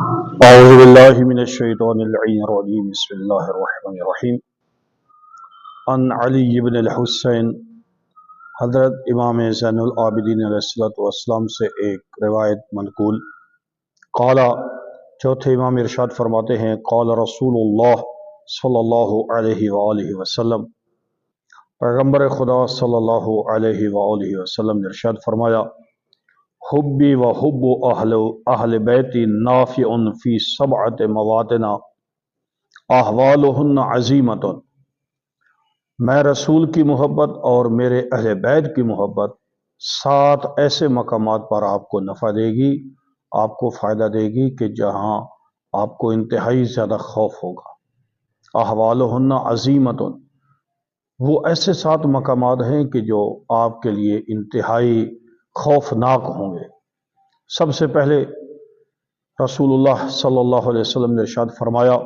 اعوذ باللہ من الشیطان اللعین الرجیم بسم اللہ الرحمن الرحیم ان علی بن الحسین حضرت امام زین العابدین علیہ السلام سے ایک روایت منقول قال چوتھے امام ارشاد فرماتے ہیں قال رسول اللہ صلی اللہ علیہ وآلہ وسلم پیغمبر خدا صلی اللہ علیہ وآلہ وسلم نے ارشاد فرمایا حبی و حب اہل بیتی نافع فی سبعت مواطن احوالہن عظیمت، میں رسول کی محبت اور میرے اہل بیت کی محبت 7 ایسے مقامات پر آپ کو نفع دے گی، آپ کو فائدہ دے گی کہ جہاں آپ کو انتہائی زیادہ خوف ہوگا۔ احوالہن عظیمت، وہ ایسے 7 مقامات ہیں کہ جو آپ کے لیے انتہائی خوفناک ہوں گے۔ سب سے پہلے رسول اللہ صلی اللہ علیہ وسلم نے ارشاد فرمایا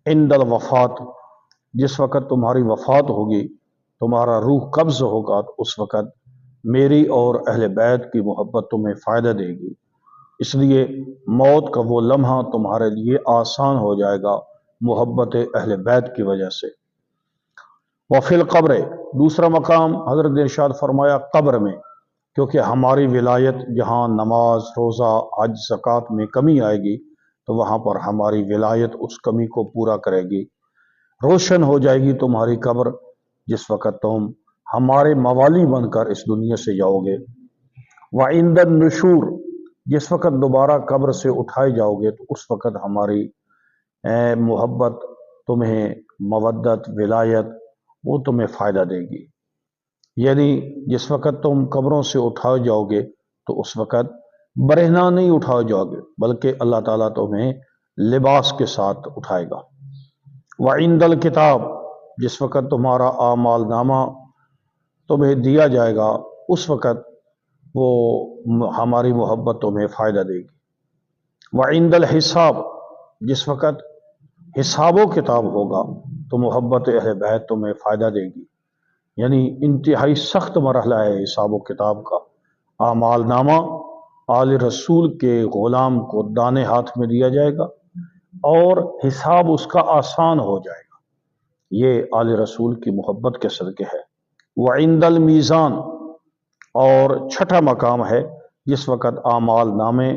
عند الوفات، جس وقت تمہاری وفات ہوگی، تمہارا روح قبض ہوگا، تو اس وقت میری اور اہل بیت کی محبت تمہیں فائدہ دے گی، اس لیے موت کا وہ لمحہ تمہارے لیے آسان ہو جائے گا محبت اہل بیت کی وجہ سے۔ وفی القبر، دوسرا مقام حضرت نے ارشاد فرمایا قبر میں، کیونکہ ہماری ولایت جہاں نماز، روزہ، حج، زکوٰۃ میں کمی آئے گی تو وہاں پر ہماری ولایت اس کمی کو پورا کرے گی۔ روشن ہو جائے گی تمہاری قبر جس وقت تم ہمارے موالی بن کر اس دنیا سے جاؤ گے۔ وعند النشور، جس وقت دوبارہ قبر سے اٹھائے جاؤ گے تو اس وقت ہماری محبت تمہیں، مودت، ولایت، وہ تمہیں فائدہ دے گی۔ یعنی جس وقت تم قبروں سے اٹھائے جاؤ گے تو اس وقت برہنہ نہیں اٹھائے جاؤ گے، بلکہ اللہ تعالیٰ تمہیں لباس کے ساتھ اٹھائے گا۔ وعند الکتاب، جس وقت تمہارا اعمال نامہ تمہیں دیا جائے گا اس وقت وہ ہماری محبت تمہیں فائدہ دے گی۔ وعند الحساب، جس وقت حساب و کتاب ہوگا تو محبت اہل بیت تمہیں فائدہ دے گی۔ یعنی انتہائی سخت مرحلہ ہے حساب و کتاب کا۔ اعمال نامہ آل رسول کے غلام کو دانے ہاتھ میں دیا جائے گا اور حساب اس کا آسان ہو جائے گا، یہ آل رسول کی محبت کے صدقے ہے۔ وعند المیزان، اور چھٹا مقام ہے جس وقت اعمال نامے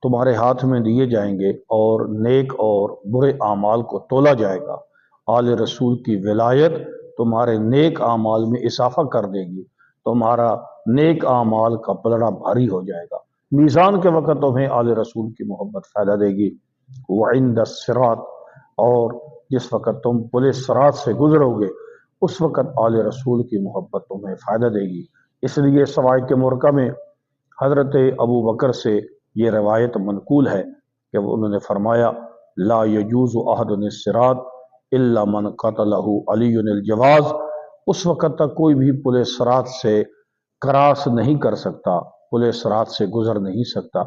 تمہارے ہاتھ میں دیے جائیں گے اور نیک اور برے اعمال کو تولا جائے گا، آل رسول کی ولایت تمہارے نیک اعمال میں اضافہ کر دے گی، تمہارا نیک اعمال کا پلڑا بھاری ہو جائے گا۔ میزان کے وقت تمہیں آل رسول کی محبت فائدہ دے گی۔ وعند الصراط، اور جس وقت تم پل صراط سے گزرو گے اس وقت آل رسول کی محبت تمہیں فائدہ دے گی۔ اس لیے سوائق مرکہ میں حضرت ابو بکر سے یہ روایت منقول ہے کہ انہوں نے فرمایا لا یجوز احد الصراط الا من قتلہ علی الجواز، اس وقت تک کوئی بھی پل صراط سے کراس نہیں کر سکتا، پل صراط سے گزر نہیں سکتا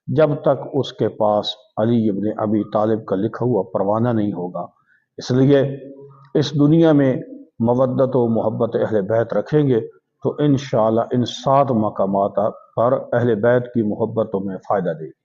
جب تک اس کے پاس علی ابن ابی طالب کا لکھا ہوا پروانہ نہیں ہوگا۔ اس لیے اس دنیا میں مودت و محبت اہل بیت رکھیں گے تو انشاءاللہ ان 7 مقامات پر اہل بیت کی محبت تمہیں فائدہ دے گی۔